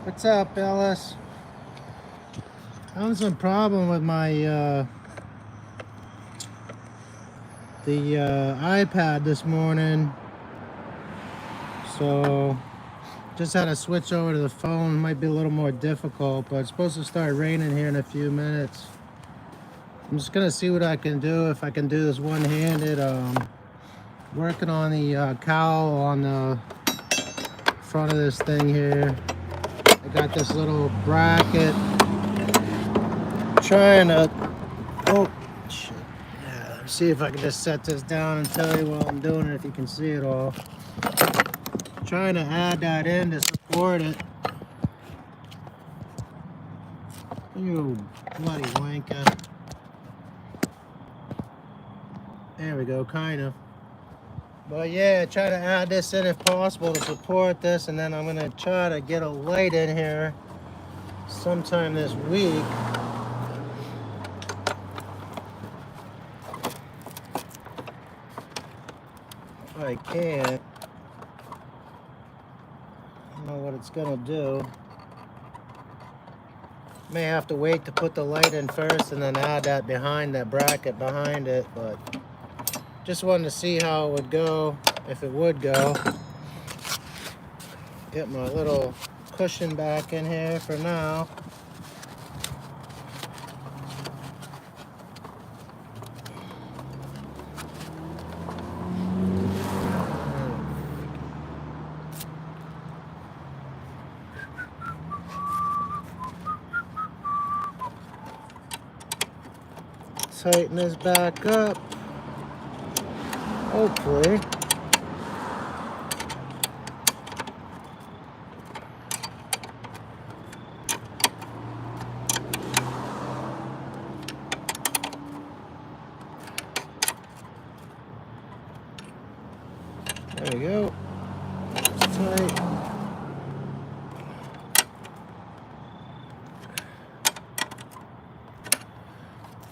What's up, Ellis? Having some problem with my iPad this morning, so just had to switch over to the phone. Might be a little more difficult, but it's supposed to start raining here in a few minutes. I'm just gonna see what I can do, if I can do this one-handed. Working on the cowl on the front of this thing here. I got this little bracket. Trying to, oh shit, yeah, let's see if I can just set this down and tell you while I'm doing it, if you can see it all. Trying to add that in to support it. You bloody wanker. There we go, kind of. But yeah, try to add this in if possible to support this, and then I'm gonna try to get a light in here sometime this week. If I can. I don't know what it's gonna do. May have to wait to put the light in first and then add that behind, that bracket behind it, but just wanted to see how it would go, if it would go. Get my little cushion back in here for now. Tighten this back up. Hopefully. There we go. It's tight.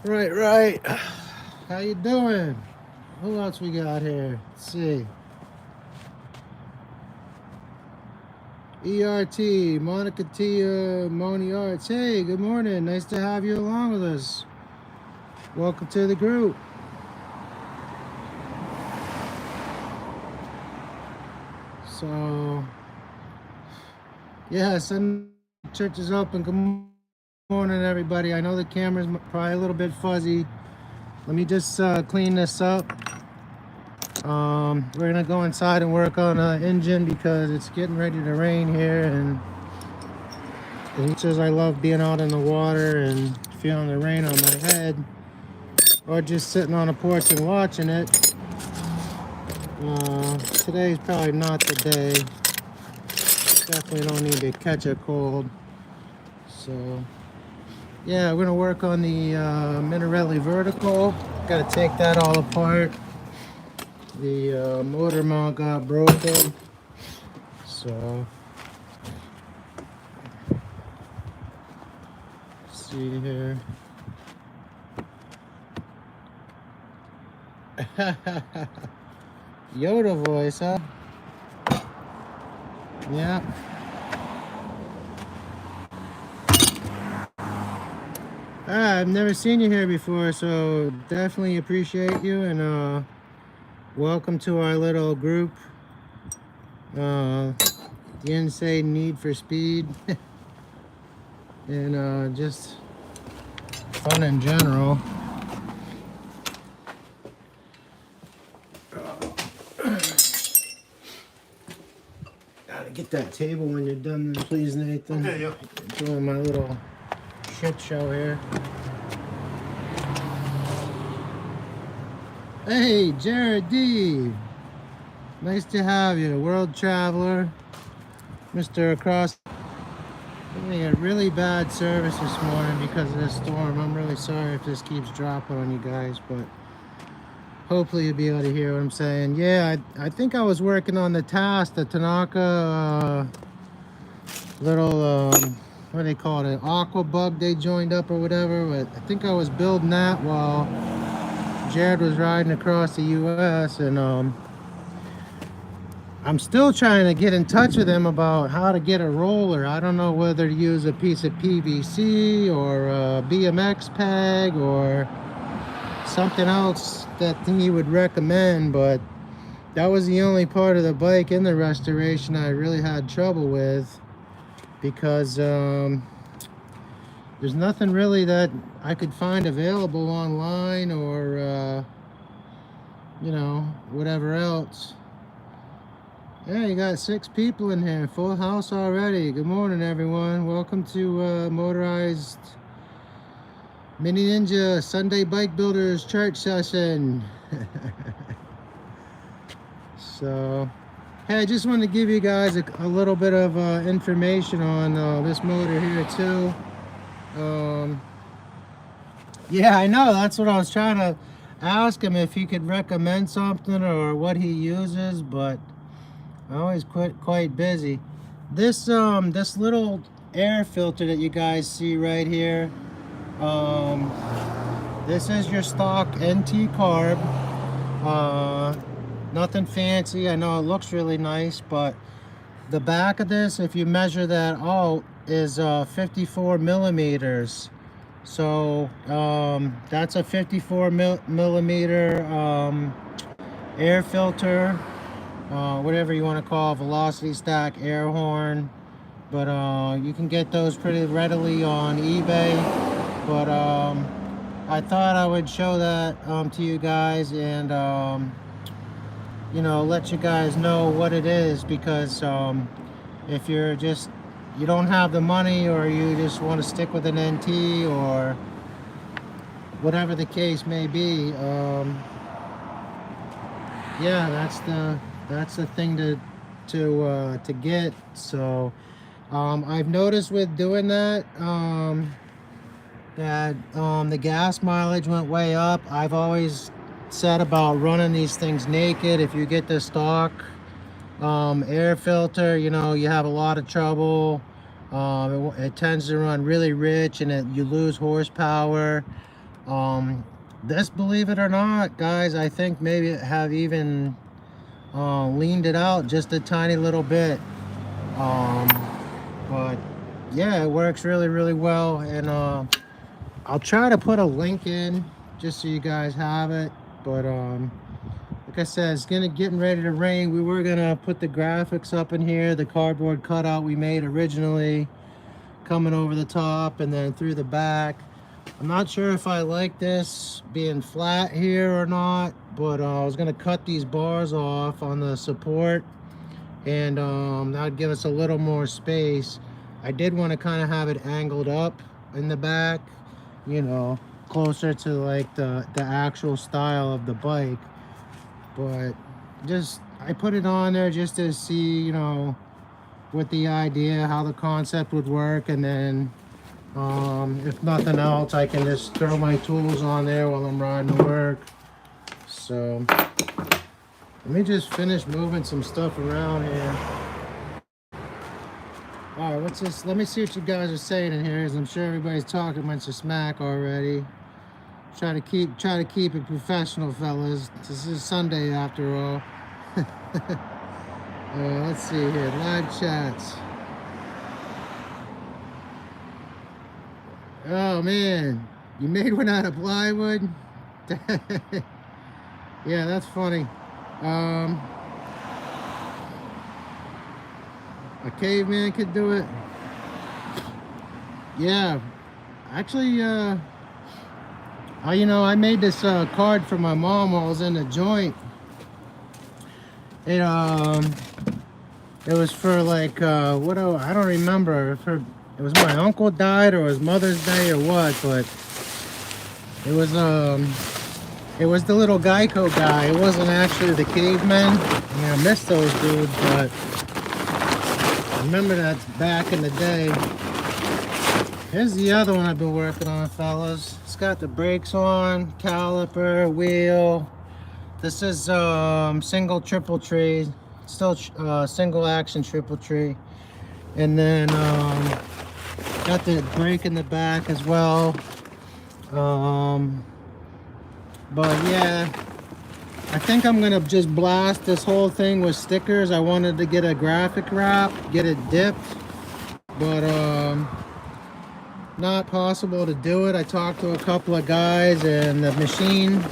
Right. How you doing? Who else we got here? Let's see. ERT, Monica Tia, Moni Arts. Hey, good morning. Nice to have you along with us. Welcome to the group. So, yeah, Sunday church is open. Good morning, everybody. I know the camera's probably a little bit fuzzy. Let me just clean this up. We're gonna go inside and work on an engine because it's getting ready to rain here, and as much as I love being out in the water and feeling the rain on my head, or just sitting on a porch and watching it, today's probably not the day. Definitely don't need to catch a cold. So yeah, we're gonna work on the Minarelli vertical. Gotta take that all apart. The motor mount got broken, so let's see here. Yoda voice, huh? Yeah. I've never seen you here before, so definitely appreciate you, and welcome to our little group. The Insane Need for Speed. And just fun in general. Gotta get that table when you're done, then, please, Nathan. Okay, yeah. Doing my little shit show here. Hey, Jared D. Nice to have you, world traveler, Mr. Across. We had really bad service this morning because of this storm. I'm really sorry if this keeps dropping on you guys, but Hopefully you'll be able to hear what I'm saying. Yeah, I think I was working on the task, the Tanaka little, what do they call it, aqua bug they joined up or whatever. But I think I was building that while Jared was riding across the US, and I'm still trying to get in touch with him about how to get a roller. I don't know whether to use a piece of PVC or a BMX peg or something else that he would recommend, but that was the only part of the bike in the restoration I really had trouble with, because there's nothing really that I could find available online or you know, whatever else. Yeah, you got 6 people in here, full house already. Good morning, everyone. Welcome to Motorized Mini Ninja Sunday Bike Builders Church Session. So, hey, I just wanted to give you guys a little bit of information on this motor here too. Yeah, I know, that's what I was trying to ask him, if he could recommend something or what he uses, but I'm always quite busy. This this little air filter that you guys see right here, this is your stock NT carb. Nothing fancy. I know it looks really nice, but the back of this, if you measure that out, is 54 millimeters. So that's a 54 millimeter air filter, whatever you want to call, velocity stack, air horn. But you can get those pretty readily on eBay. But I thought I would show that to you guys, and you know, let you guys know what it is, because if you don't have the money, or you just want to stick with an NT, or whatever the case may be, yeah, that's the thing to get. So I've noticed with doing that, the gas mileage went way up. I've always said about running these things naked. If you get the stock air filter, you know, you have a lot of trouble. It tends to run really rich, and you lose horsepower. This, believe it or not, guys, I think maybe have even leaned it out just a tiny little bit. But yeah, it works really well, and I'll try to put a link in just so you guys have it. But like I said, it's getting ready to rain. We were gonna put the graphics up in here, the cardboard cutout we made originally, coming over the top and then through the back. I'm not sure if I like this being flat here or not, but I was gonna cut these bars off on the support, and that'd give us a little more space. I did want to kind of have it angled up in the back, you know, closer to like the actual style of the bike. But I put it on there just to see, you know, what the idea, how the concept would work, and then if nothing else, I can just throw my tools on there while I'm riding to work. So let me just finish moving some stuff around here. All right, what's this? Let me see what you guys are saying in here, as I'm sure everybody's talking a bunch of smack already. Try to keep it professional, fellas. This is Sunday after all. Let's see here, live chats. Oh man, you made one out of plywood? Yeah, that's funny. A caveman could do it. Yeah, actually, you know, I made this card for my mom while I was in the joint. It was for like I don't remember if it was my uncle died or his Mother's Day or what, but it was the little Geico guy. It wasn't actually the caveman. I mean, I miss those dudes, but I remember that's back in the day. Here's the other one I've been working on, fellas. It's got the brakes on, caliper, wheel, This is single triple tree, still single action triple tree, and then got the brake in the back as well. But yeah, I think I'm gonna just blast this whole thing with stickers. I wanted to get a graphic wrap, get it dipped, but not possible to do it. I talked to a couple of guys, and the machine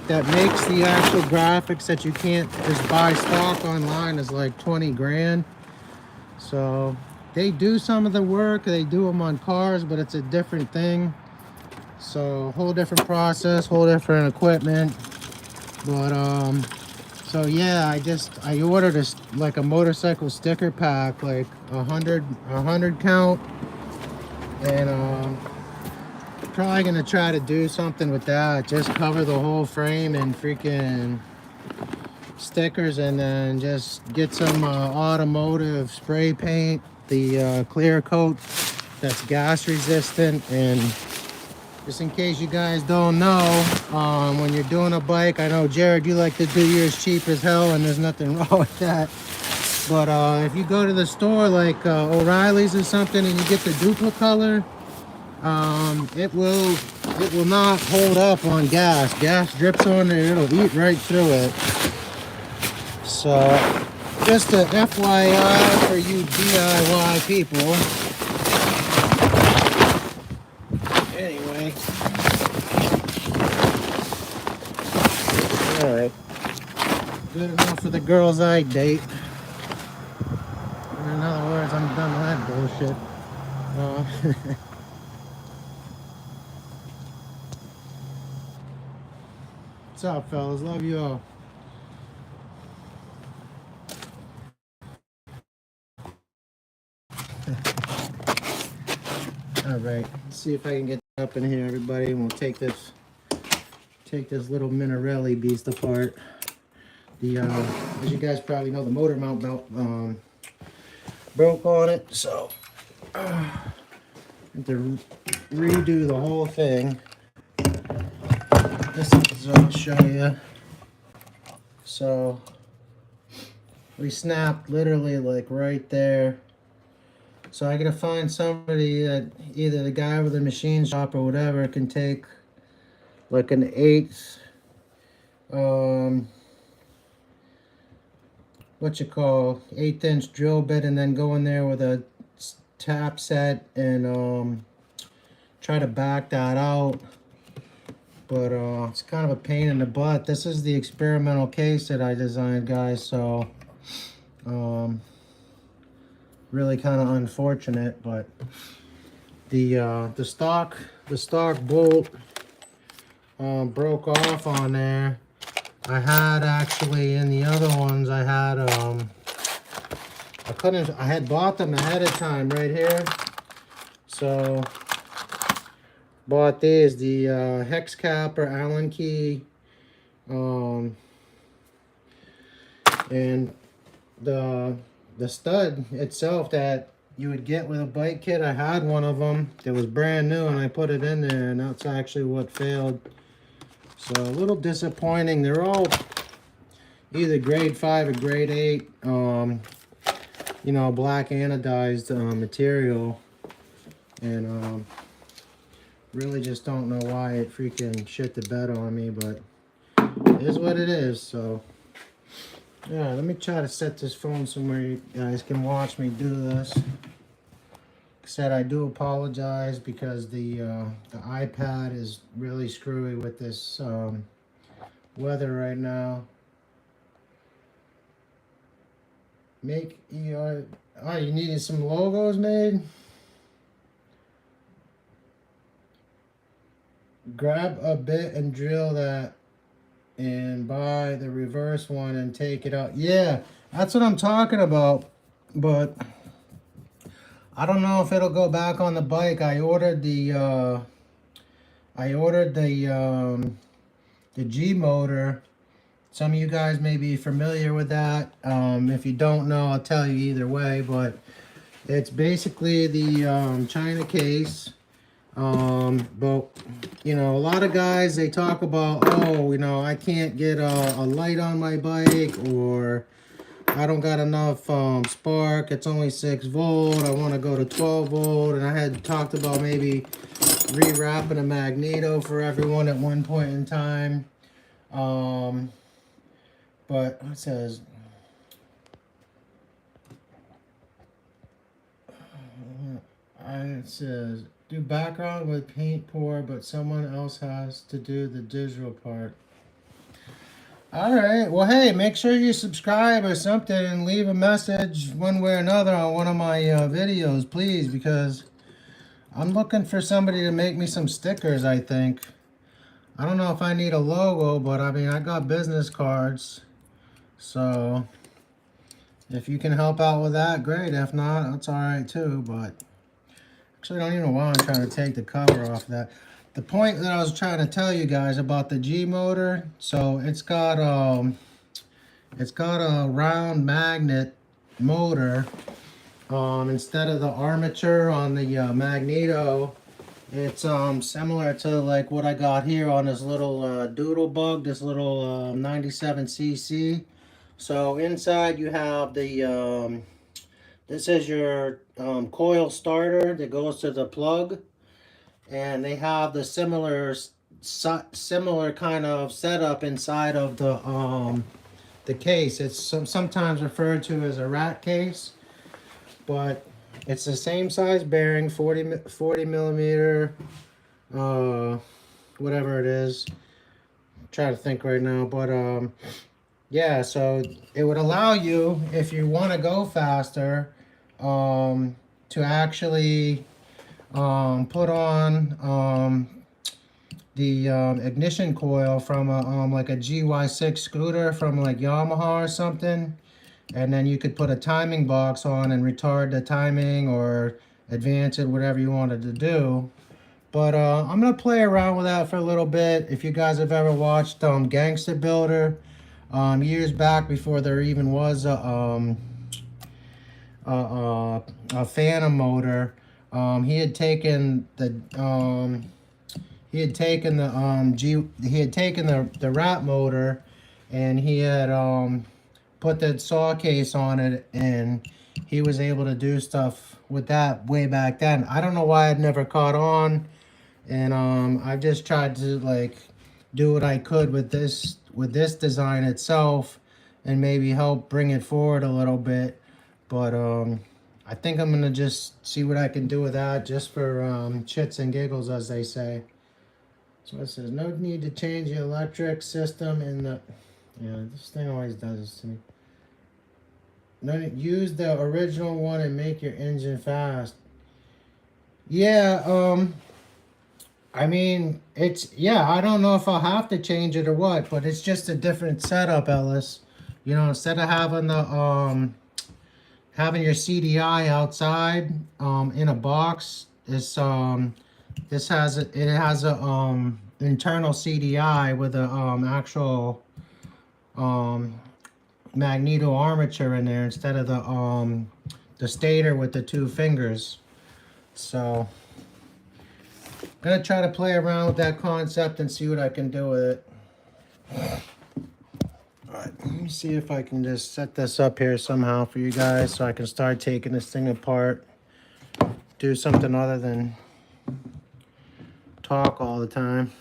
that makes the actual graphics that you can't just buy stock online is like 20 grand. So they do some of the work, they do them on cars, but it's a different thing. So whole different process, whole different equipment. But so yeah, I ordered like a motorcycle sticker pack, like 100 count, and probably gonna try to do something with that. Just cover the whole frame in freaking stickers, and then just get some automotive spray paint, the clear coat that's gas resistant. And just in case you guys don't know, when you're doing a bike, I know Jared, you like to do yours cheap as hell, and there's nothing wrong with that. But if you go to the store like O'Reilly's or something, and you get the duplicate color, it will not hold up on gas. Gas drips on it, it'll eat right through it. So just a FYI for you DIY people. Anyway, all right, good enough for the girls I date. In other words, I'm done with that bullshit. What's up, fellas? Love you all. All right, let's see if I can get up in here, everybody, and we'll take this little Minarelli beast apart. The as you guys probably know, the motor mount belt broke on it, so I have to redo the whole thing. This is I'll show you. So we snapped literally like right there. So I gotta find somebody that, either the guy with the machine shop or whatever, can take like an 1/8 1/8" drill bit, and then go in there with a tap set and try to back that out. But it's kind of a pain in the butt. This is the experimental case that I designed, guys, so really kind of unfortunate. But the stock bolt broke off on there. I had actually, in the other ones, I had I had bought them ahead of time right here. So bought these, the hex cap or Allen key, and the stud itself that you would get with a bike kit. I had one of them that was brand new, and I put it in there, and that's actually what failed. So a little disappointing. They're all either grade 5 or grade 8, you know, black anodized material, and really just don't know why it freaking shit the bed on me, but it is what it is. So yeah, let me try to set this phone somewhere you guys can watch me do this. Like I said, I do apologize because the iPad is really screwy with this weather right now. Make ER. Oh, you needed some logos made? Grab a bit and drill that, and buy the reverse one and take it out. Yeah, that's what I'm talking about. But I don't know if it'll go back on the bike. I ordered the G motor. Some of you guys may be familiar with that. If you don't know, I'll tell you either way. But it's basically the China case. But You know, a lot of guys, they talk about, oh, you know, I can't get a light on my bike, or I don't got enough spark, it's only 6 volt, I want to go to 12 volt, and I had talked about maybe rewrapping a magneto for everyone at one point in time. But it says, it says, do background with paint pour, but someone else has to do the digital part. All right. Well, hey, make sure you subscribe or something and leave a message one way or another on one of my videos, please, because I'm looking for somebody to make me some stickers, I think. I don't know if I need a logo, but I mean, I got business cards. So if you can help out with that, great. If not, that's all right too, but actually, I don't even know why I'm trying to take the cover off that. The point that I was trying to tell you guys about the G motor, so it's got a round magnet motor. Instead of the armature on the magneto, it's similar to like what I got here on this little doodle bug, this little 97cc. So inside you have the this is your coil starter that goes to the plug, and they have the similar kind of setup inside of the case. It's sometimes referred to as a rat case, but it's the same size bearing, 40 millimeter, whatever it is. I'm trying to think right now, but yeah, so it would allow you, if you want to go faster, to actually put on the ignition coil from a like a GY6 scooter from like Yamaha or something, and then you could put a timing box on and retard the timing or advance it, whatever you wanted to do. But I'm gonna play around with that for a little bit. If you guys have ever watched Gangster Builder, years back before there even was a Phantom motor, he had taken the the rat motor, and he had put the saw case on it, and he was able to do stuff with that way back then. I don't know why it never caught on, and I just tried to like do what I could with this design itself, and maybe help bring it forward a little bit. But I think I'm gonna just see what I can do with that, just for chits and giggles, as they say. So it says, no need to change the electric system in the, yeah, this thing always does this to me. No, use the original one and make your engine fast. Yeah, I mean, it's, yeah, I don't know if I'll have to change it or what, but it's just a different setup, Ellis. You know, instead of having the, having your CDI outside, in a box, this, this has a, it has a, internal CDI with a, actual, magneto armature in there instead of the stator with the 2 fingers. So I'm gonna try to play around with that concept and see what I can do with it. Alright, let me see if I can just set this up here somehow for you guys so I can start taking this thing apart. Do something other than talk all the time.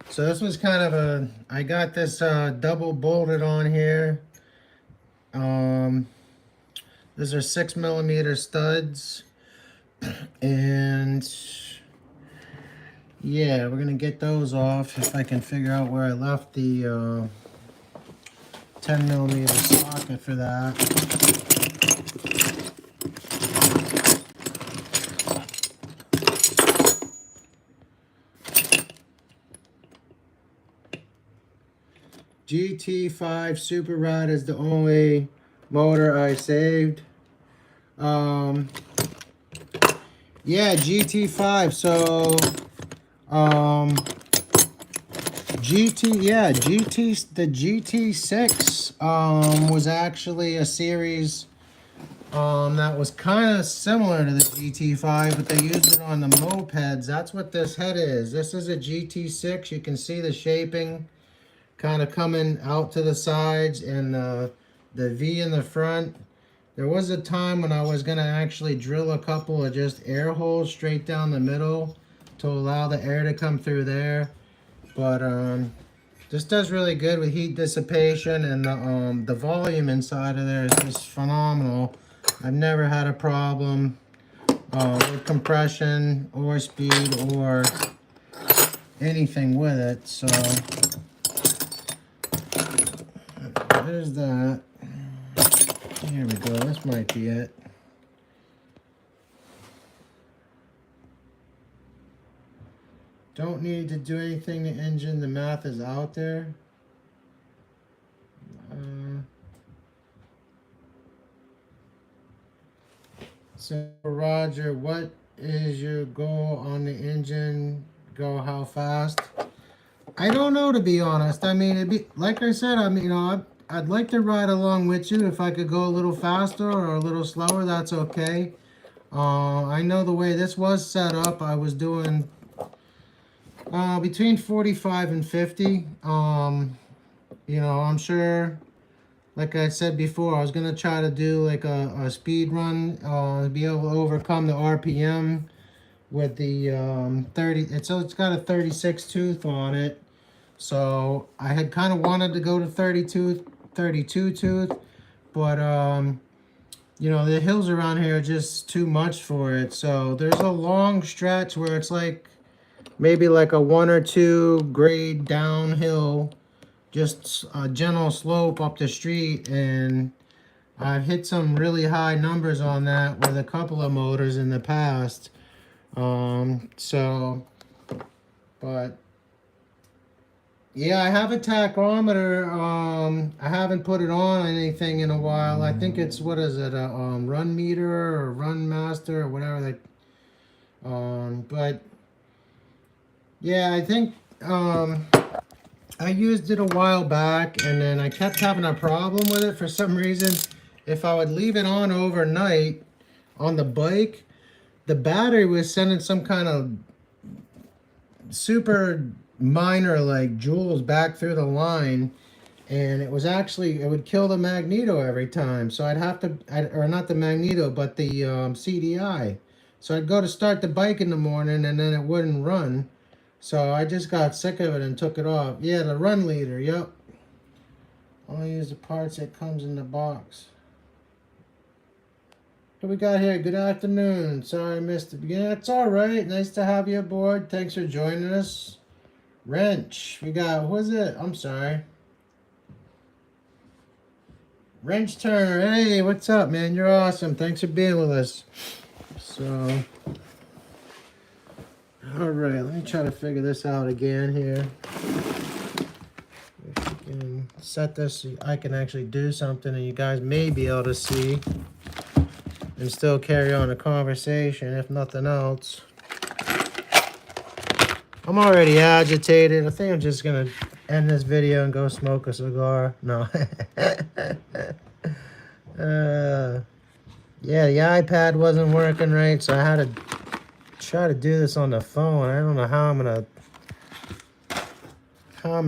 So this was kind of a, I got this double bolted on here. These are 6 millimeter studs, and yeah, we're gonna get those off if I can figure out where I left the 10 millimeter socket for that. GT5 Super Rad is the only motor I saved. Yeah, GT5. So the GT6 was actually a series that was kind of similar to the GT5, but they used it on the mopeds. That's what this head is. This is a GT6. You can see the shaping kind of coming out to the sides and the V in the front. There was a time when I was going to actually drill a couple of just air holes straight down the middle to allow the air to come through there. But this does really good with heat dissipation, and the volume inside of there is just phenomenal. I've never had a problem with compression or speed or anything with it. So there's that. Here we go. This might be it. Don't need to do anything to the engine. The math is out there. So Roger, what is your goal on the engine? Go how fast? I don't know, to be honest. I mean, it'd be like I said. I mean, I'd like to ride along with you. If I could go a little faster or a little slower, that's okay. I know the way this was set up, I was doing between 45 and 50. You know, I'm sure, like I said before, I was going to try to do like a speed run, be able to overcome the RPM with the 30. So it's got a 36 tooth on it. So I had kind of wanted to go to 32 tooth, but you know, the hills around here are just too much for it. So there's a long stretch where it's like maybe like a 1 or 2 grade downhill, just a gentle slope up the street, and I've hit some really high numbers on that with a couple of motors in the past. But yeah, I have a tachometer. I haven't put it on anything in a while. I think it's, what is it, a run meter or run master or whatever they. But yeah, I think I used it a while back, and then I kept having a problem with it for some reason. If I would leave it on overnight on the bike, the battery was sending some kind of super minor like joules back through the line, and it was actually, it would kill the magneto every time. So I'd have to, or not the magneto, but the CDI. So I'd go to start the bike in the morning, and then it wouldn't run. So I just got sick of it and took it off. Yeah, the run leader, yep. I'll use the parts that comes in the box. What we got here? Good afternoon. Sorry I missed the beginning. That's all right. Nice to have you aboard. Thanks for joining us. Wrench. We got, what was it? I'm sorry. Wrench Turner. Hey, what's up, man? You're awesome. Thanks for being with us. So, all right. Let me try to figure this out again here. If we can set this so I can actually do something and you guys may be able to see and still carry on a conversation, if nothing else. I'm already agitated. I think I'm just gonna end this video and go smoke a cigar. No. Yeah, the iPad wasn't working right, so I had to try to do this on the phone. I don't know how I'm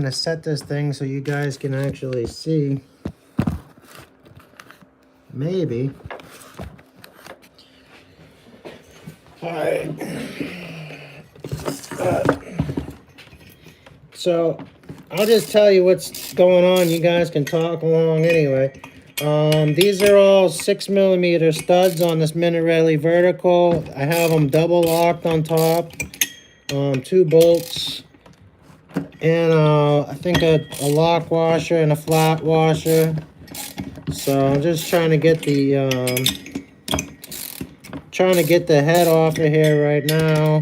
gonna set this thing so you guys can actually see. Maybe. All right. So I'll just tell you what's going on. You guys can talk along anyway. These are all 6mm studs on this Minarelli vertical. I have them double locked on top. 2 bolts. And I think a lock washer and a flat washer. So I'm just trying to get the head off of here right now.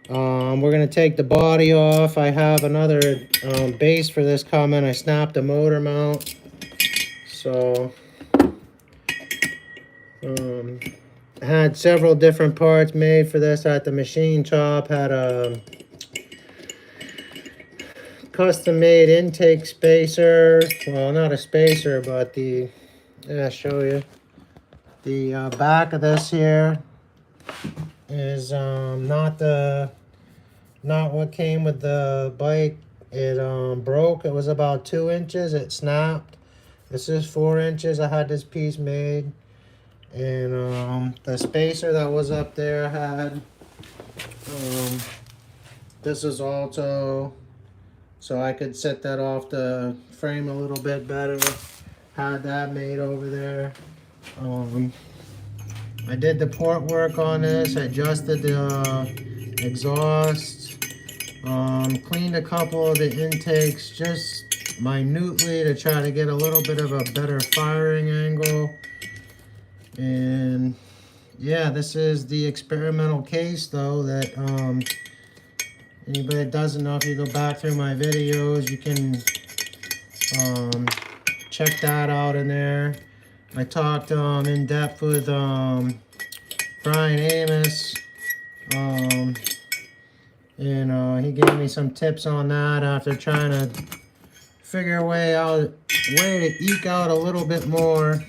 We're going to take the body off. I have another base for this coming. I snapped a motor mount. So, I had several different parts made for this at the machine shop. Had a custom-made intake spacer. Well, not a spacer, but the, yeah, I'll show you. The back of this here is not what came with the bike. It broke. It was about 2 inches. It snapped. This is 4 inches. I had this piece made, and the spacer that was up there had this is also so I could set that off the frame a little bit better. Had that made over there. I did the port work on this. I adjusted the exhaust. Cleaned a couple of the intakes just minutely to try to get a little bit of a better firing angle. And yeah, this is the experimental case though that anybody that doesn't know, if you go back through my videos, you can check that out in there. I talked in depth with Brian Amos, and he gave me some tips on that after trying to figure a way to eke out a little bit more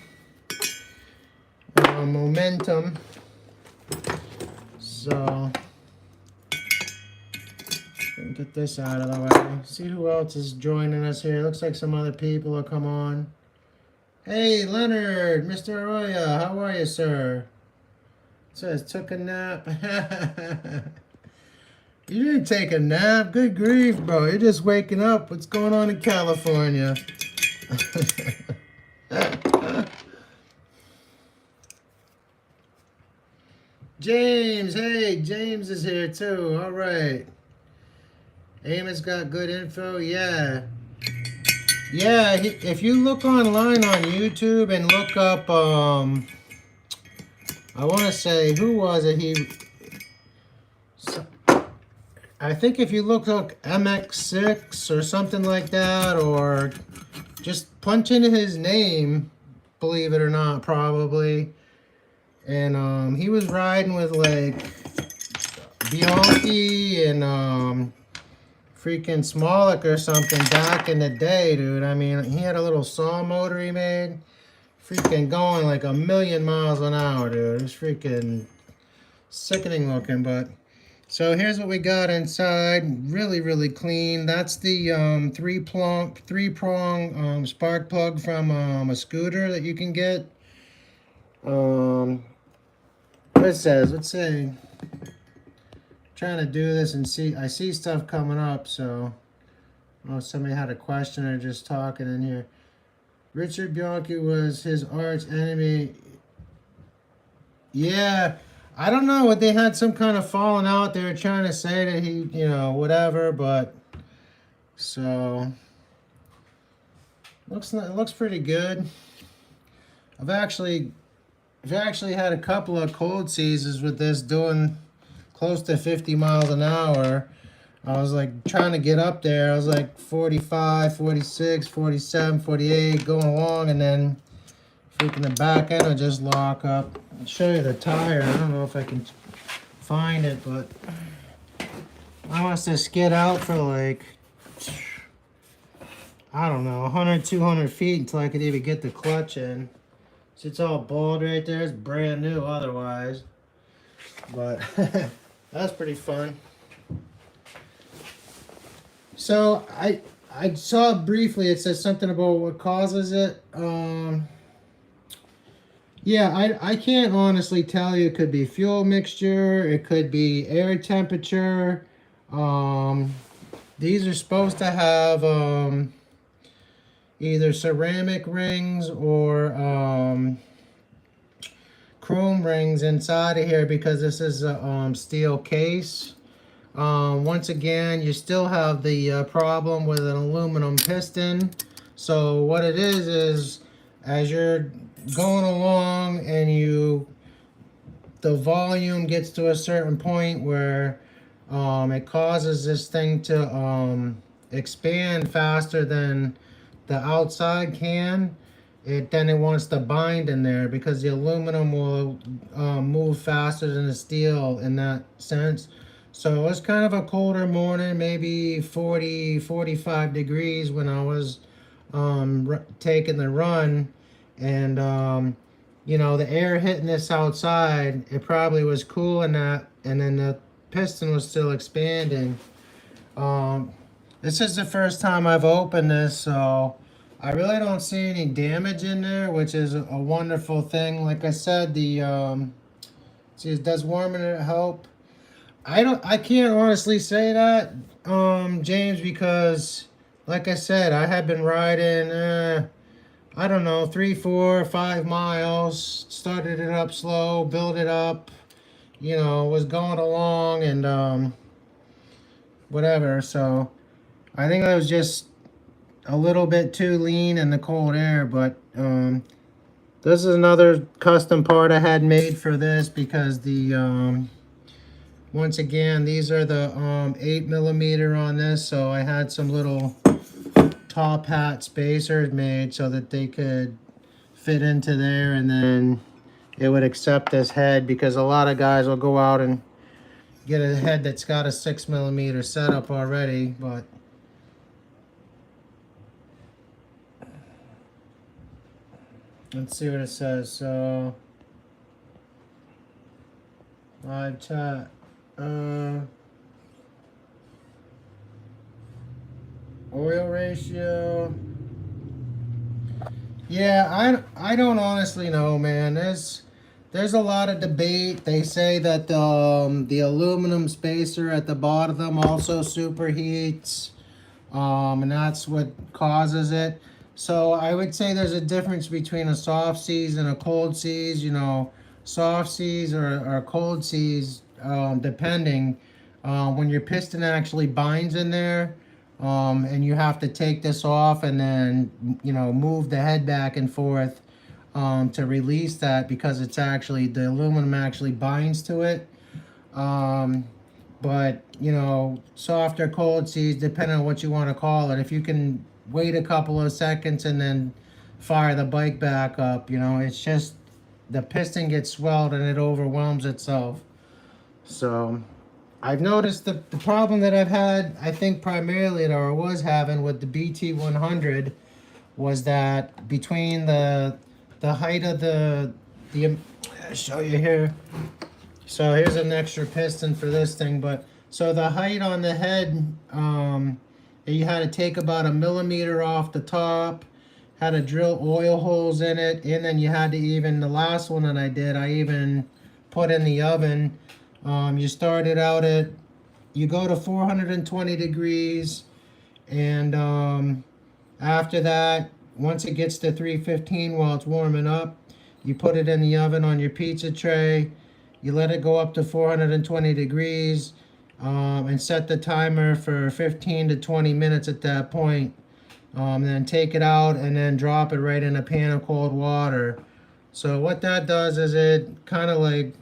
momentum. So get this out of the way. See who else is joining us here. Looks like some other people will come on. Hey, Leonard, Mr. Arroyo, how are you, sir? It says, took a nap. You didn't take a nap. Good grief, bro. You're just waking up. What's going on in California? James, hey, James is here too. All right. Amos got good info. Yeah. Yeah, if you look online on YouTube and look up, I want to say, who was it? I think if you look up MX6 or something like that, or just punch in his name, believe it or not, probably. And he was riding with like Bianchi and freaking Smolik or something back in the day, dude. I mean, he had a little saw motor he made, freaking going like 1,000,000 miles an hour, dude. It's freaking sickening looking. But so here's what we got inside. Really, really clean. That's the three-prong spark plug from a scooter that you can get. What it says, let's see. Trying to do this and see, I see stuff coming up, so I don't know if somebody had a question or just talking in here. Richard Bianchi was his arch enemy. Yeah, I don't know what they had, some kind of falling out. They were trying to say that he, you know, whatever, but so it looks pretty good. I've actually had a couple of cold seasons with this, doing close to 50 miles an hour. I was like trying to get up there. I was like 45, 46, 47, 48 going along, and then freaking the back end will just lock up. I'll show you the tire. I don't know if I can find it, but I must have skid out for like, I don't know, 100, 200 feet until I could even get the clutch in. So it's all bald right there. It's brand new otherwise. But that's pretty fun. So I saw briefly, it says something about what causes it. Yeah, I can't honestly tell you. It could be fuel mixture. It could be air temperature. These are supposed to have either ceramic rings or chrome rings inside of here, because this is a steel case. Once again, you still have the problem with an aluminum piston. So what it is as you're going along and the volume gets to a certain point where it causes this thing to expand faster than the outside can. Then it wants to bind in there, because the aluminum will move faster than the steel in that sense. So it's kind of a colder morning, maybe 40, 45 degrees when I was taking the run. And you know, the air hitting this outside, it probably was cooling that, and then the piston was still expanding. Um, this is the first time I've opened this, so I really don't see any damage in there, which is a wonderful thing. Like I said, the see, it does warming it help. I can't honestly say that, James, because like I said, I have been riding. I don't know, 3, 4, 5 miles. Started it up slow, built it up. You know, was going along and whatever. So I think I was just a little bit too lean in the cold air. But this is another custom part I had made for this because the once again, these are the 8mm on this. So I had some little top hat spacers made so that they could fit into there, and then it would accept this head, because a lot of guys will go out and get a head that's got a 6mm setup already. But let's see what it says. So live chat, oil ratio. Yeah, I don't honestly know, man. There's a lot of debate. They say that the aluminum spacer at the bottom of them also superheats, and that's what causes it. So I would say there's a difference between a soft seize and a cold seize. You know, soft seize or cold seize, depending when your piston actually binds in there. And you have to take this off and then, you know, move the head back and forth to release that, because it's actually, the aluminum actually binds to it. But, you know, soft or cold seize, depending on what you want to call it, if you can wait a couple of seconds and then fire the bike back up, you know, it's just the piston gets swelled and it overwhelms itself. So I've noticed the problem that I've had, I think primarily, or was having with the BT100, was that between the height of the I'll show you here. So here's an extra piston for this thing, but so the height on the head, you had to take about 1mm off the top, had to drill oil holes in it, and then you had to even, the last one that I did, I even put in the oven. You started out at, you go to 420 degrees, and after that, once it gets to 315 while it's warming up, you put it in the oven on your pizza tray. You let it go up to 420 degrees, and set the timer for 15 to 20 minutes at that point. Then take it out and then drop it right in a pan of cold water. So what that does is it kind of like,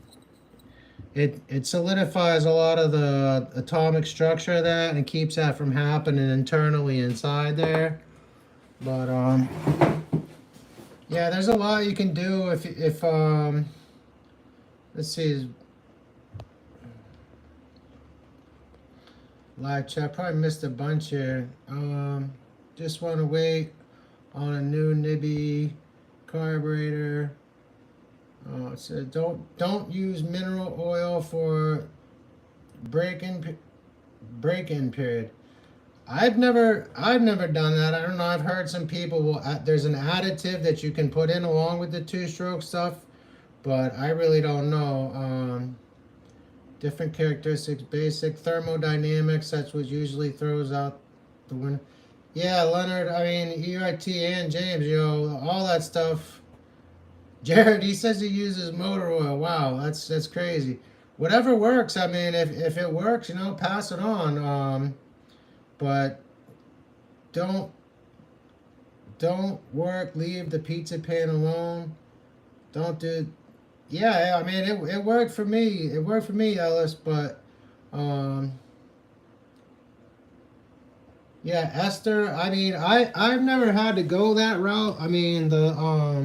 it solidifies a lot of the atomic structure of that and keeps that from happening internally inside there. But yeah, there's a lot you can do if let's see, live chat, probably missed a bunch here. Just want to wait on a new Nibby carburetor. It says don't use mineral oil for break-in period. I've never done that. I don't know. I've heard some people will. There's an additive that you can put in along with the two-stroke stuff, but I really don't know. Different characteristics, basic thermodynamics. That's what usually throws out the window. Yeah, Leonard. I mean, EIT and James. You know, all that stuff. Jared, he says he uses motor oil. Wow, that's crazy. Whatever works. I mean, if it works, you know, pass it on. But don't work. Leave the pizza pan alone. Don't do. Yeah, I mean, it worked for me. It worked for me, Ellis. But yeah, Esther. I mean, I've never had to go that route. I mean, the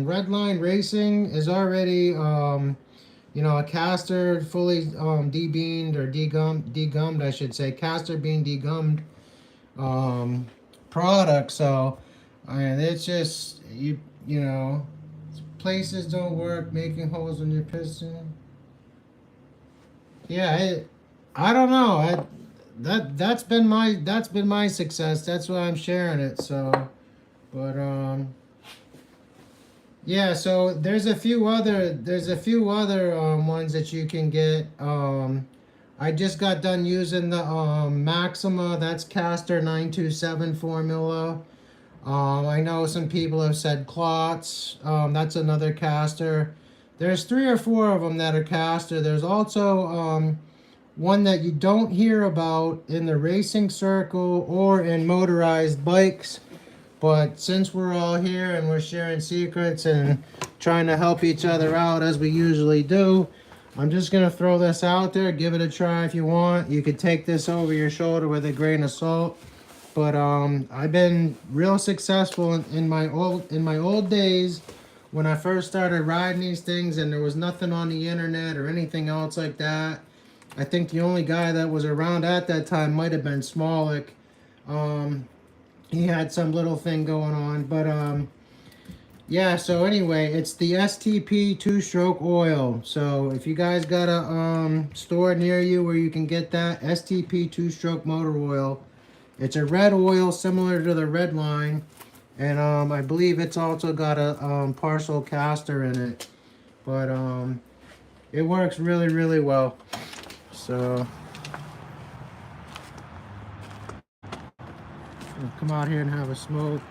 Redline Racing is already you know, a caster fully debeamed or degummed, I should say, caster being degummed product. So I mean, it's just you know, places don't work, making holes in your piston. Yeah, I don't know. That's been my success. That's why I'm sharing it. So, but yeah. So there's a few other ones that you can get. I just got done using the Maxima. That's Caster 927 formula. I know some people have said Klotz. That's another caster. There's 3 or 4 of them that are caster. There's also one that you don't hear about in the racing circle or in motorized bikes. But since we're all here and we're sharing secrets and trying to help each other out as we usually do, I'm just going to throw this out there. Give it a try if you want. You could take this over your shoulder with a grain of salt. But I've been real successful in my old days when I first started riding these things, and there was nothing on the internet or anything else like that. I think the only guy that was around at that time might have been Smolik. He had some little thing going on, but yeah. So anyway, it's the STP 2-stroke oil. So if you guys got a store near you where you can get that STP 2-stroke motor oil. It's a red oil similar to the red line, and I believe it's also got a partial caster in it, but it works really, really well. So I'll come out here and have a smoke.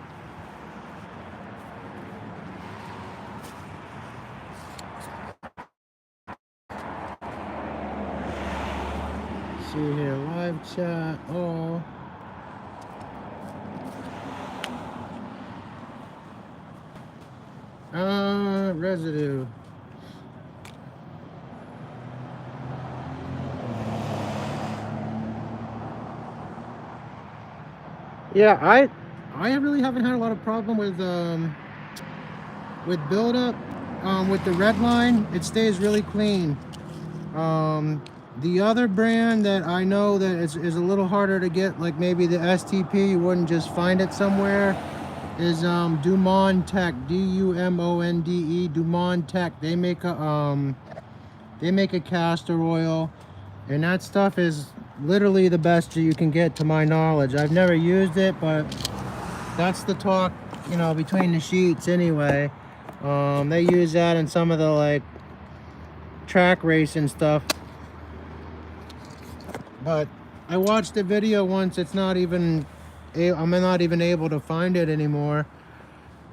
See here, live chat. Oh. Residue. Yeah, I really haven't had a lot of problem with buildup with the red line. It stays really clean. The other brand that I know that is a little harder to get, like maybe the STP, you wouldn't just find it somewhere, is Dumont Tech, D-U-M-O-N-D-E, Dumont Tech. They make a castor oil, and that stuff is literally the best you can get to my knowledge. I've never used it, but that's the talk, you know, between the sheets anyway. They use that in some of the like track racing stuff. But I watched a video once. I'm not even able to find it anymore.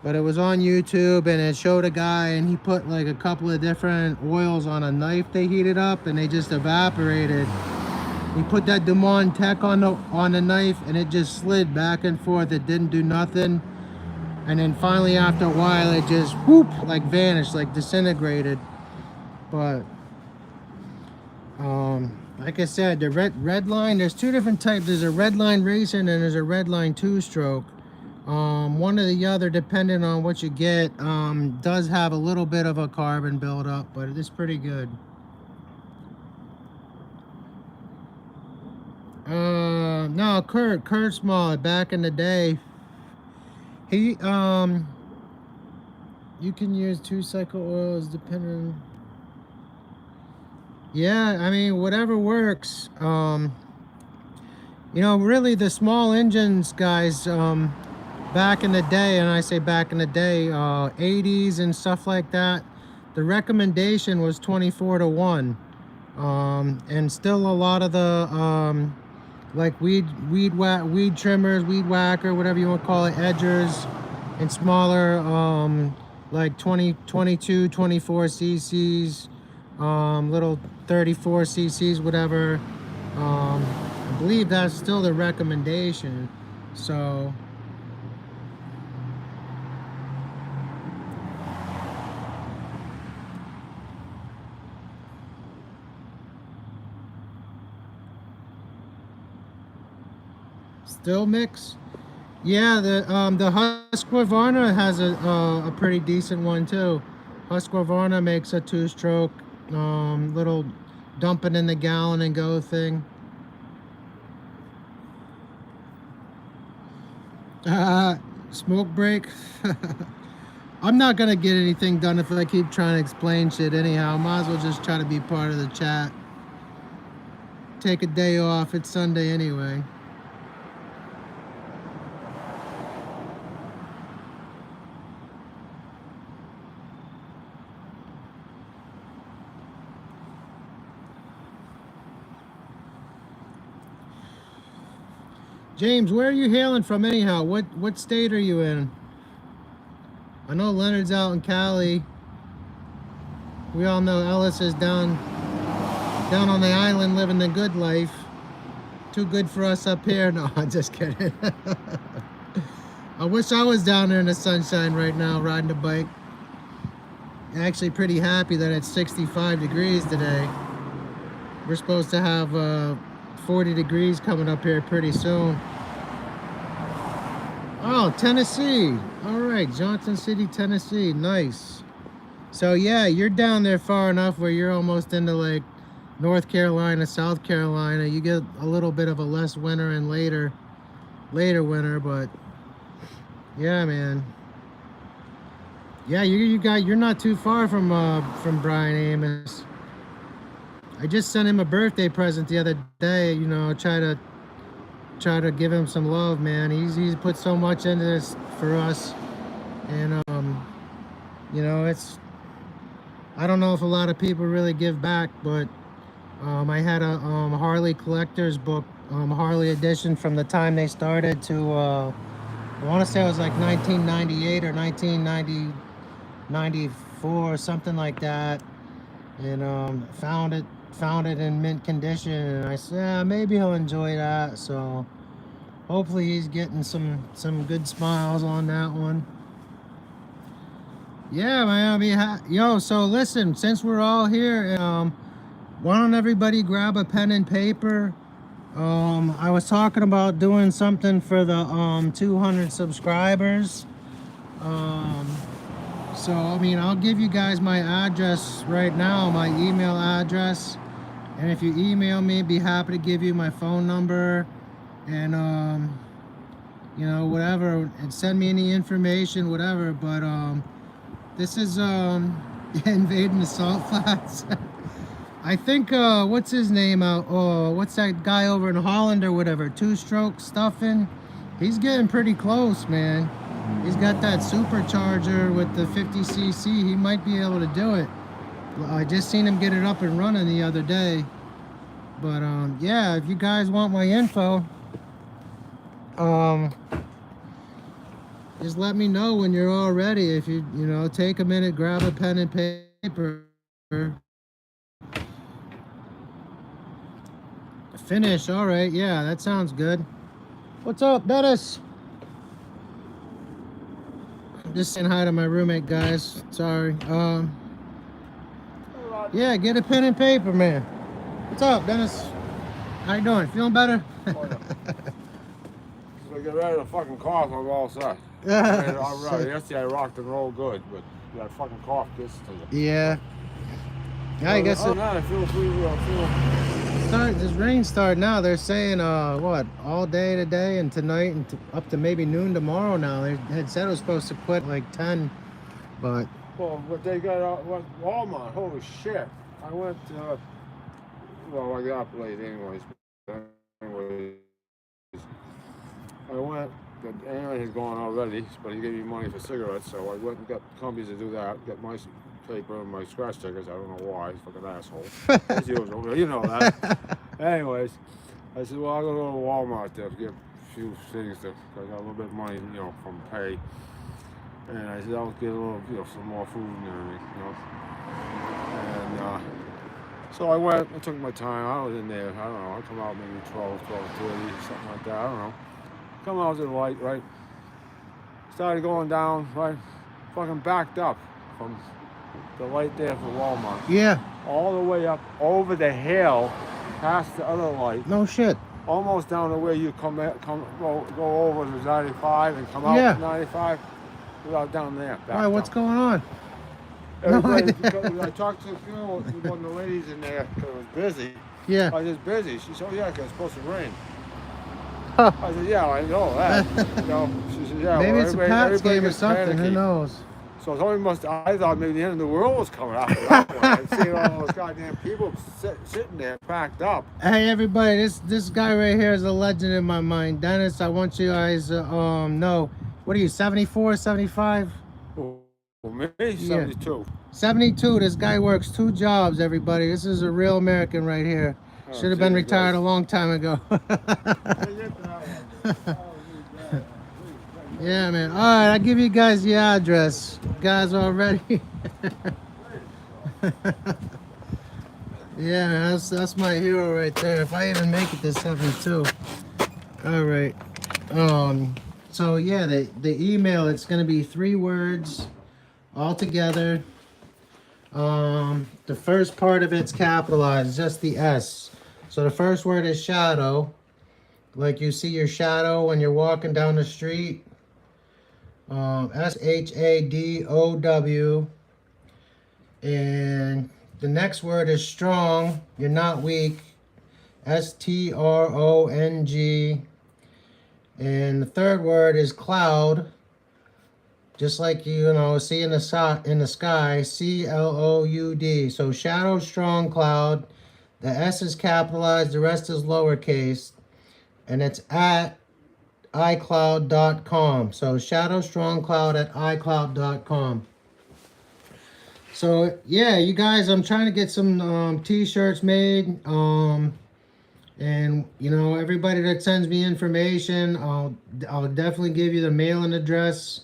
But it was on YouTube, and it showed a guy, and he put like a couple of different oils on a knife they heated up, and they just evaporated. He put that Dumont Tech on the knife, and it just slid back and forth. It didn't do nothing. And then finally, after a while, it just whoop, like vanished, like disintegrated. But like I said, the red line, there's 2 different types. There's a red line racing and there's a red line 2-stroke. One or the other, depending on what you get, does have a little bit of a carbon buildup, but it's pretty good. No, Kurt Smollett, back in the day, he, you can use 2-cycle oils depending. Yeah, I mean, whatever works. You know, really the small engines guys, back in the day, and I say back in the day, 80s and stuff like that, the recommendation was 24-1. And still a lot of the, like weed trimmers, weed whacker, whatever you want to call it, edgers, and smaller, like 22, 24 cc's, little 34 cc's, whatever. I believe that's still the recommendation. So still mix. Yeah, the Husqvarna has a pretty decent one too. Husqvarna makes a 2-stroke, little dump it in the gallon and go thing. Smoke break. I'm not gonna get anything done if I keep trying to explain shit anyhow. Might as well just try to be part of the chat. Take a day off. It's Sunday anyway. James, where are you hailing from anyhow? What state are you in? I know Leonard's out in Cali. We all know Ellis is down on the island living the good life. Too good for us up here. No, I'm just kidding. I wish I was down there in the sunshine right now riding a bike. Actually pretty happy that it's 65 degrees today. We're supposed to have 40 degrees coming up here pretty soon. Oh, Tennessee. All right, Johnson City, Tennessee. Nice. So yeah, you're down there far enough where you're almost into like North Carolina, South Carolina. You get a little bit of a less winter and later winter, but yeah, man. Yeah, you're not too far from Brian Amos. I just sent him a birthday present the other day. You know, try to give him some love, man. He's put so much into this for us, and you know, I don't know if a lot of people really give back, but I had a Harley collector's book, Harley edition from the time they started to I want to say it was like 1998 or 1994 or something like that, and found it in mint condition, and I said, yeah, maybe he'll enjoy that. So hopefully he's getting some good smiles on that one. Yeah, man. I mean, yo, so listen, since we're all here, why don't everybody grab a pen and paper? I was talking about doing something for the 200 subscribers. So I mean, I'll give you guys my address right now, my email address, and if you email me, be happy to give you my phone number, and you know, whatever, and send me any information, whatever. But this is invading the salt flats. I think what's his name out? Oh, what's that guy over in Holland or whatever? Two-stroke stuffing. He's getting pretty close, man. He's got that supercharger with the 50cc. He might be able to do it. I just seen him get it up and running the other day. But yeah, if you guys want my info, just let me know when you're all ready. If you know, take a minute, grab a pen and paper. Finish. All right. Yeah, that sounds good. What's up, Dennis? Just saying hi to my roommate, guys. Sorry. Yeah, get a pen and paper, man. What's up, Dennis? How you doing? Feeling better? So get rid of the fucking cough, I'm all set. Yesterday I rocked and rolled good, but that fucking cough gets to you. Yeah. Yeah, I guess. I feel pretty well. This rain started now. They're saying what, all day today and tonight and up to maybe noon tomorrow. Now they had said it was supposed to quit like 10, but what they got out Walmart. Holy shit! I went. Well, I got up late anyways. I went. The Aaron had gone already, but he gave me money for cigarettes, so I went and got companies to do that. Got my paper and my scratch tickets. I don't know why. Fucking asshole. As usual, you know that. Anyways, I said, well, I'll go to Walmart to get a few things I got a little bit of money, you know, from pay. And I said, I'll get a little, you know, some more food and everything, you know. And so I went. I took my time. I was in there. I don't know. I come out maybe 12:30, something like that. I don't know. Come out to the light, right? Started going down, right? Fucking backed up from the light there for Walmart. yeah. All the way up over the hill, past the other light. No shit. Almost down to where you go over to 95 and come out to 95. We're out down there. Why? What's going on? Everybody, I talked to one of the ladies in there because it was busy. Yeah. I was just busy. She said, oh yeah, because it's supposed to rain. Huh. I said, yeah, I know that. You know, she said, yeah. Maybe well, it's a Pats game or something. Panicky. Who knows? So I thought maybe the end of the world was coming after that one. And seeing all those goddamn people sitting there packed up. Hey everybody, this guy right here is a legend in my mind. Dennis, I want you guys to know, what are you, 74, 75? Well, me, Yeah. 72. 72. This guy works 2 jobs, everybody. This is a real American right here. Oh, Should have been Jesus retired Christ. a long time ago. Yeah, man. All right, I'll give you guys the address. Guys all ready? Yeah, man, that's my hero right there. If I even make it to 72. All right. So yeah, the email, it's gonna be 3 words all together. The first part of it's capitalized, just the S. So the first word is shadow. Like you see your shadow when you're walking down the street. SHADOW. And the next word is strong. You're not weak. STRONG. And the third word is cloud. Just like you know, see in the sky, CLOUD. So shadow, strong, cloud. The S is capitalized, the rest is lowercase, and it's at iCloud.com. So shadow, strong, cloud at iCloud.com. So yeah, you guys, I'm trying to get some t-shirts made. And you know, everybody that sends me information, I'll definitely give you the mailing address,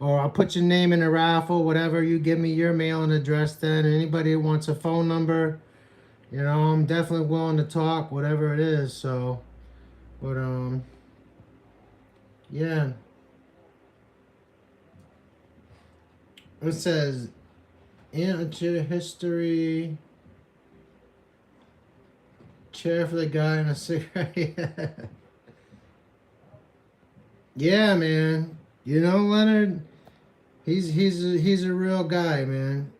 or I'll put your name in a raffle, whatever. You give me your mailing address then. Anybody who wants a phone number, you know, I'm definitely willing to talk, whatever it is. So, but yeah. It says into history, chair for the guy in a cigarette. Yeah, man. You know, Leonard, he's a real guy, man.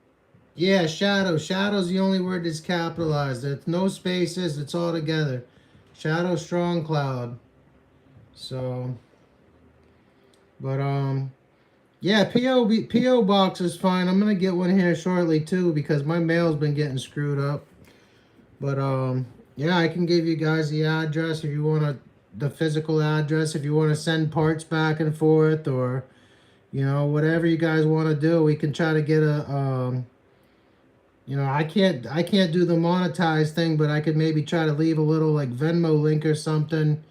Yeah, shadow. Shadow's the only word that's capitalized. There's no spaces. It's all together. Shadow, strong, cloud. So, but yeah, PO box is fine. I'm gonna get one here shortly too because my mail's been getting screwed up. But yeah, I can give you guys the address if you want the physical address if you want to send parts back and forth, or you know, whatever you guys want to do. We can try to get a you know, I can't do the monetized thing, but I could maybe try to leave a little like Venmo link or something.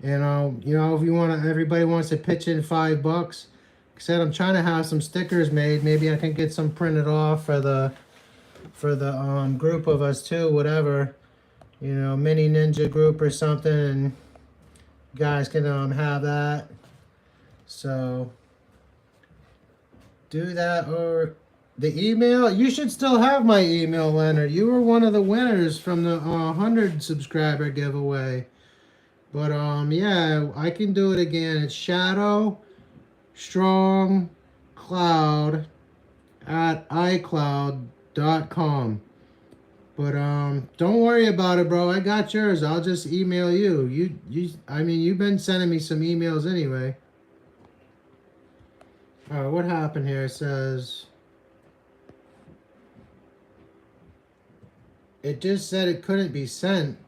And you know, if you want to, everybody wants to pitch in $5. Like I said, I'm trying to have some stickers made. Maybe I can get some printed off for the group of us too, whatever. You know, mini ninja group or something, and you guys can have that. So do that. Or the email, you should still have my email, Leonard. You were one of the winners from the 100 subscriber giveaway. But yeah, I can do it again. It's shadow strong cloud at iCloud.com. But don't worry about it, bro. I got yours. I'll just email you. I mean, you've been sending me some emails anyway. All right, what happened here? It says it just said it couldn't be sent.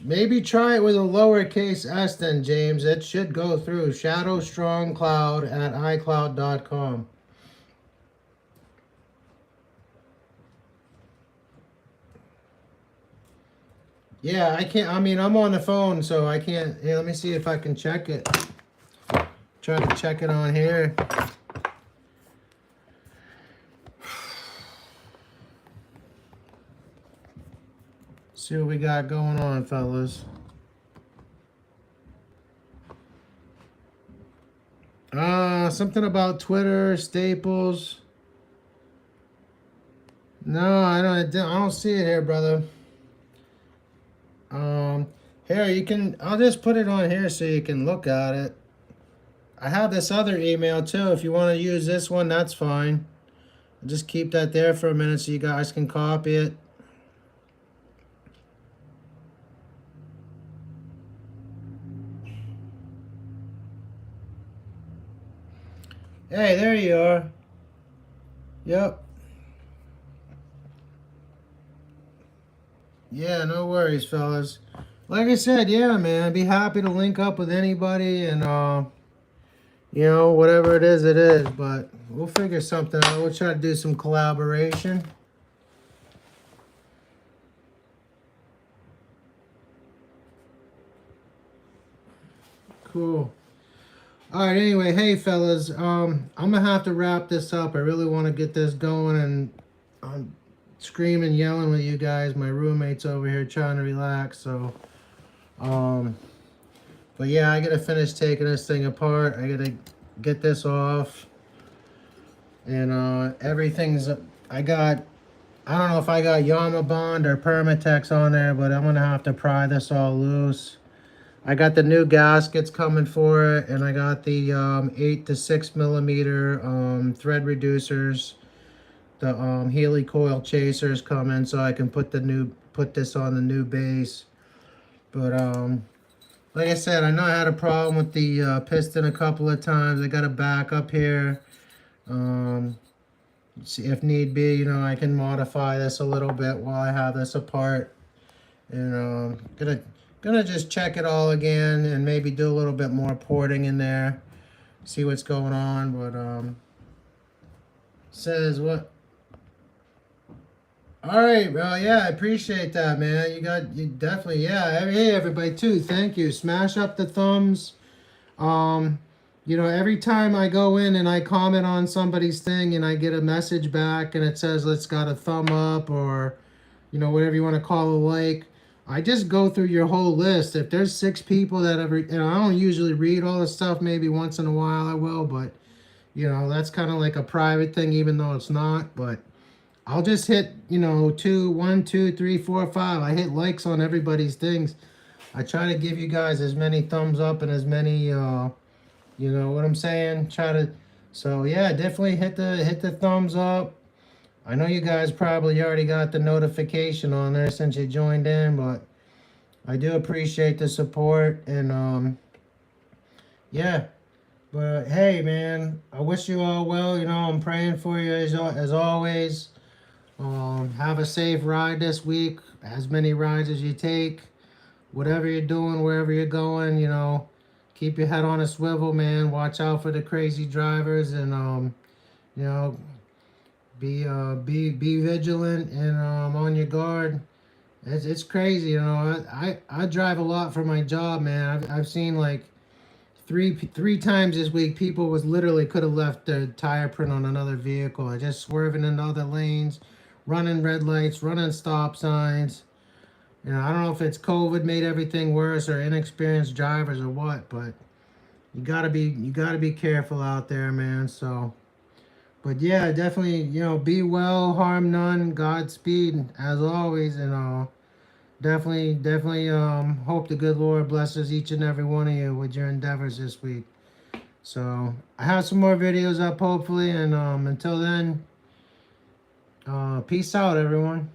Maybe try it with a lowercase s then, James. It should go through. Shadow strong cloud at iCloud.com. Yeah, I can't. I mean, I'm on the phone, so I can't. Here, let me see if I can check it. Try to check it on here. See what we got going on, fellas. Something about Twitter, Staples. No, I don't see it here, brother. Here you can. I'll just put it on here so you can look at it. I have this other email too. If you want to use this one, that's fine. I'll just keep that there for a minute so you guys can copy it. Hey, there you are. Yep. Yeah, no worries, fellas. Like I said, yeah, man, I'd be happy to link up with anybody and, you know, whatever it is. But we'll figure something out. We'll try to do some collaboration. Cool. All right, anyway, hey, fellas, I'm gonna have to wrap this up. I really want to get this going, and I'm screaming, yelling with you guys. My roommate's over here trying to relax, so, um, but yeah, I gotta finish taking this thing apart. I gotta get this off, and everything's. I got. I don't know if I got Yama Bond or Permatex on there, but I'm gonna have to pry this all loose. I got the new gaskets coming for it, and I got the 8 to 6 millimeter thread reducers, the Healy coil chasers coming, so I can put this on the new base. But like I said, I know I had a problem with the piston a couple of times. I got to back up here. See if need be, you know, I can modify this a little bit while I have this apart, and gonna just check it all again and maybe do a little bit more porting in there, see what's going on. But says what? All right, well, yeah, I appreciate that, man. You definitely, yeah. Hey, everybody, too. Thank you. Smash up the thumbs. Um, you know, every time I go in and I comment on somebody's thing and I get a message back and it says it's got a thumb up or, you know, whatever you want to call a like, I just go through your whole list. If there's 6 people that ever, you know, I don't usually read all the stuff. Maybe once in a while I will, but, you know, that's kind of like a private thing, even though it's not. But I'll just hit, you know, 1, 2, 3, 4, 5. I hit likes on everybody's things. I try to give you guys as many thumbs up and as many, you know what I'm saying? Try to, so yeah, definitely hit the thumbs up. I know you guys probably already got the notification on there since you joined in, but I do appreciate the support, and yeah. But hey, man, I wish you all well. You know, I'm praying for you as always. Have a safe ride this week. As many rides as you take. Whatever you're doing, wherever you're going, you know, keep your head on a swivel, man. Watch out for the crazy drivers, and you know, be vigilant and on your guard. It's crazy, you know. I drive a lot for my job, man. I've seen like three times this week people was literally could have left their tire print on another vehicle. I just swerving into other lanes, running red lights, running stop signs. You know, I don't know if it's COVID made everything worse or inexperienced drivers or what, but you gotta be careful out there, man. So, but yeah, definitely, you know, be well, harm none, Godspeed as always, and definitely hope the good Lord blesses each and every one of you with your endeavors this week. So I have some more videos up hopefully, and until then, peace out, everyone.